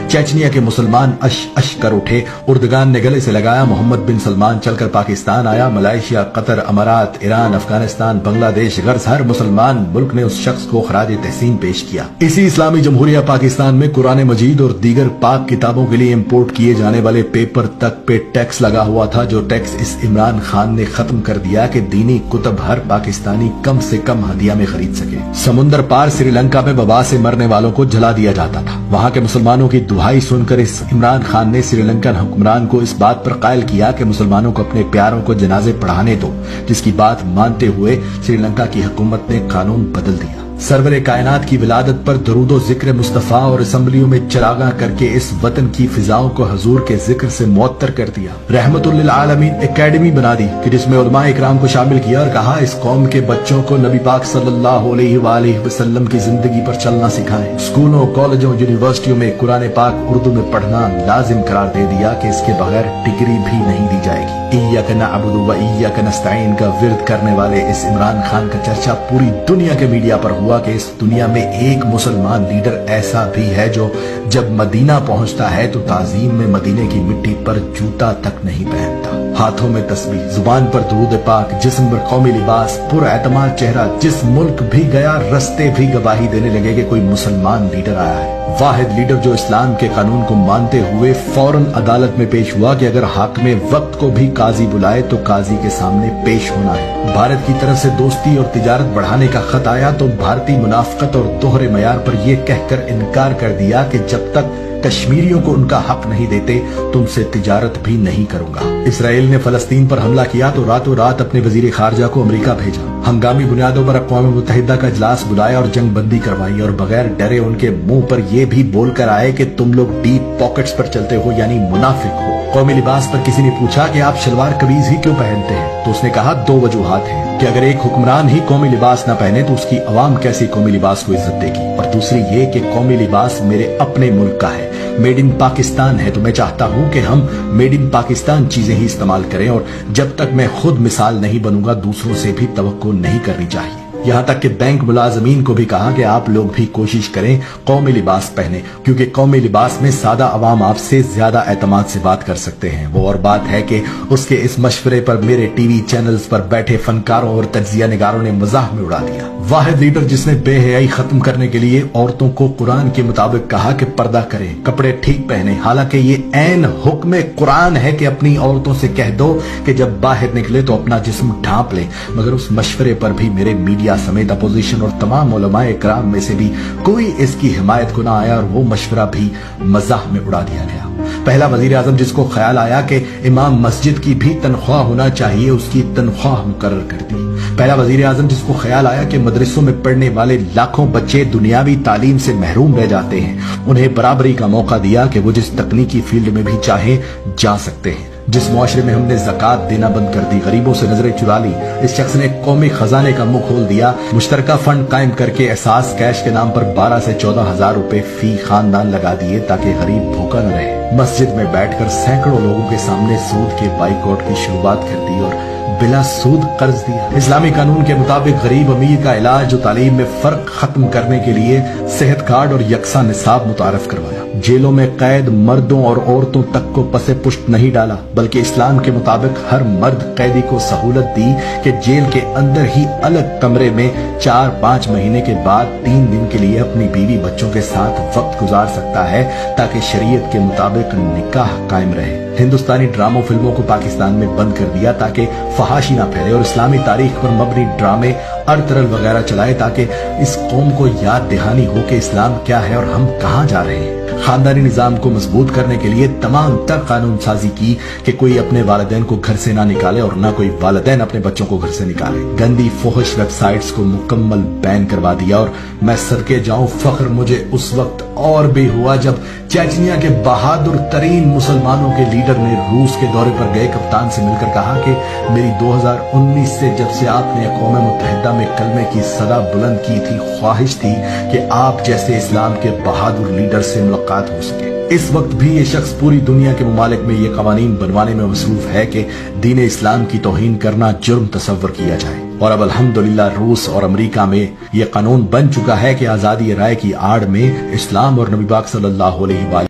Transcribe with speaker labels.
Speaker 1: चेचनिया के मुसलमान अश अश कर उठे। उर्दगान ने गले से लगाया, मोहम्मद बिन सलमान चलकर पाकिस्तान आया। मलेशिया, कतर, अमारात, ईरान, अफगानिस्तान, बांग्लादेश, गर्ज हर मुसलमान मुल्क ने उस शख्स को खराज तहसीन पेश किया। इसी इस्लामी जमहूरिया पाकिस्तान में कुरान मजीद और दीगर पाक किताबों के लिए इम्पोर्ट किए जाने वाले पेपर तक पे टैक्स लगा हुआ था, जो टैक्स इस इमरान खान ने खत्म कर दिया कि दीनी कुतब हर पाकिस्तानी कम से कम हदिया में खरीद सके। समुंदर पार श्रीलंका में वबा से मरने वालों को जला दिया जाता था। वहां के मुसलमानों की दुहाई सुनकर इस इमरान खान ने श्रीलंकन हुक्मरान को इस बात पर कायल किया कि मुसलमानों को अपने प्यारों को जनाजे पढ़ाने दो, जिसकी बात मानते हुए श्रीलंका की हुकूमत ने कानून बदल दिया। सरवरे कायनात की विलादत पर दरूदो जिक्र मुस्तफा और असम्बलियों में चरागा करके इस वतन की फिजाओं को हजूर के जिक्र से मुअत्तर कर दिया। रहमतुल लिल आलमीन एकेडमी बना दी कि जिसमें उलमाए इकराम को शामिल किया और कहा इस कौम के बच्चों को नबी पाक सल्लल्लाहु अलैहि वसल्लम की जिंदगी पर चलना सिखाएं। स्कूलों, कॉलेजों, यूनिवर्सिटियों में कुरान पाक उर्दू में पढ़ना लाजिम करार दे दिया कि इसके बगैर डिग्री भी नहीं दी जाएगी। इय्याक नअबुदु व इय्याक नस्तईन का विर्द करने वाले इस इमरान खान का चर्चा पूरी दुनिया के मीडिया पर हुआ कि इस दुनिया में एक मुसलमान लीडर ऐसा भी है जो जब मदीना पहुंचता है तो ताजीम में मदीने की मिट्टी पर जूता तक नहीं पहनता। हाथों में तस्बीह, जुबान पर दुरूद पाक, जिस्म पर कौमी लिबास, पुरएतमाद चेहरा, जिस मुल्क भी गया रस्ते भी गवाही देने लगे कि कोई मुसलमान लीडर आया है। वाहिद लीडर जो इस्लाम के कानून को मानते हुए फौरन अदालत में पेश हुआ कि अगर हाकिम वक्त को भी काजी बुलाए तो काजी के सामने पेश होना है। भारत की तरफ से दोस्ती और तिजारत बढ़ाने का खत आया तो भारतीय मुनाफकत और दोहरे मयार पर यह कहकर इनकार कर दिया कि जब तक कश्मीरियों को उनका हक नहीं देते तुमसे तिजारत भी नहीं करूंगा। इसराइल ने फलस्तीन पर हमला किया तो रातों रात अपने वजीर खारजा को अमेरिका भेजा। हंगामी बुनियादों पर अक़वाम मुत्तहिदा का इजलास बुलाया और जंग बंदी करवाई और बगैर डरे उनके मुंह पर यह भी बोलकर आए कि तुम लोग डीप पॉकेट्स पर चलते हो, यानी मुनाफिक हो। कौमी लिबास पर किसी ने पूछा कि आप शलवार कमीज ही क्यों पहनते हैं, तो उसने कहा दो वजूहात हैं कि अगर एक हुक्मरान ही कौमी लिबास न पहने तो उसकी अवाम कैसे कौमी लिबास को इज्जत देगी, और दूसरी ये कि कौमी लिबास मेरे अपने मुल्क का है, मेड इन पाकिस्तान है, तो मैं चाहता हूं कि हम मेड इन पाकिस्तान चीजें ही इस्तेमाल करें और जब तक मैं खुद मिसाल नहीं बनूंगा दूसरों से भी तवक्को नहीं करनी चाहिए। यहाँ तक कि बैंक मुलाजमीन को भी कहा कि आप लोग भी कोशिश करें कौमी लिबास पहने, क्योंकि कौमी लिबास में सादा अवाम आपसे ज्यादा एतमाद से बात कर सकते हैं। वो और बात है कि उसके इस मशवरे पर मेरे टीवी चैनल्स पर बैठे फनकारों और तज्जिया निगारों ने मजाक में उड़ा दिया। वाहिद लीडर जिसने बेहयाई खत्म करने के लिए औरतों को कुरान के मुताबिक कहा कि पर्दा करें, कपड़े ठीक पहने, हालांकि ये ऐन हुक्म कुरान है कि अपनी औरतों से कह दो कि जब बाहर निकले तो अपना जिस्म ढांप ले, मगर उस मशवरे पर भी मेरे मीडिया समेत अपोजिशन और तमाम उलमाए इकराम में से भी कोई इसकी हिमायत को ना आया और वो मशवरा भी मजाक में उड़ा दिया गया। पहला वजीर आजम जिसको ख्याल आया कि इमाम मस्जिद की भी तनख्वाह होना चाहिए, उसकी तनख्वाह मुकर्रर कर दी। पहला वजीर आजम जिसको ख्याल आया कि मदरसों में पढ़ने वाले लाखों बच्चे दुनियावी तालीम से महरूम रह जाते हैं, उन्हें बराबरी का मौका दिया कि वो जिस तकनीकी फील्ड में भी चाहे जा सकते हैं। जिस मुआशरे में हमने ज़कात देना बंद कर दी, गरीबों से नजरें चुरा ली, इस शख्स ने कौमी खजाने का मुंह खोल दिया। मुश्तरका फंड कायम करके एहसास कैश के नाम पर 12 से 14 हजार रुपए फी खानदान लगा दिए ताकि गरीब भूखा न रहे। मस्जिद में बैठकर सैकड़ों लोगों के सामने सूद के बाइकआउट की शुरुआत कर दी और बिला सूद कर्ज दिया। इस्लामी कानून के मुताबिक गरीब अमीर का इलाज और तालीम में फर्क खत्म करने के लिए सेहत कार्ड और यकसा निसाब मुतारफ करवाया। जेलों में कैद मर्दों और औरतों तक को पसे पुष्ट नहीं डाला, बल्कि इस्लाम के मुताबिक हर मर्द कैदी को सहूलत दी कि जेल के अंदर ही अलग कमरे में 4-5 महीने के बाद 3 दिन के लिए अपनी बीवी बच्चों के साथ वक्त गुजार सकता है ताकि शरीयत के मुताबिक निकाह कायम रहे। हिंदुस्तानी ड्रामों फिल्मों को पाकिस्तान में बंद कर दिया ताकि फहाशी ना फैले और इस्लामी तारीख पर मबनी ड्रामे अरतरल वगैरह चलाए ताकि इस कौम को याद दहानी हो कि इस्लाम क्या है और हम कहां जा रहे हैं। खानदानी निजाम को मजबूत करने के लिए तमाम तर कानून साजी की कि कोई अपने वालिदैन को घर से ना निकाले और ना कोई वालिदैन अपने बच्चों को घर से निकाले। गंदी फोहश वेबसाइट्स को मुकम्मल बैन करवा दिया और मैं सदके जाऊं फख्र मुझे उस वक्त और भी हुआ जब चेचनिया के बहादुर तरीन मुसलमानों के लीडर ने रूस के दौरे पर गए कप्तान से मिलकर कहा कि मेरी 2019 से जब से आपने अक़वाम मुत्तहिदा में कलमे की सदा बुलंद की थी, ख्वाहिश थी कि आप जैसे इस्लाम के बहादुर लीडर से मुलाकात हो सके। इस वक्त भी ये शख्स पूरी दुनिया के मुमालिक में ये कवानीन बनवाने में मसरूफ है कि दीन इस्लाम की तौहीन करना जुर्म तसव्वुर किया जाए। और अब अल्हम्दुलिल्लाह रूस और अमेरिका में ये कानून बन चुका है कि आजादी राय की आड़ में इस्लाम और नबी पाक सल्लल्लाहु अलैहि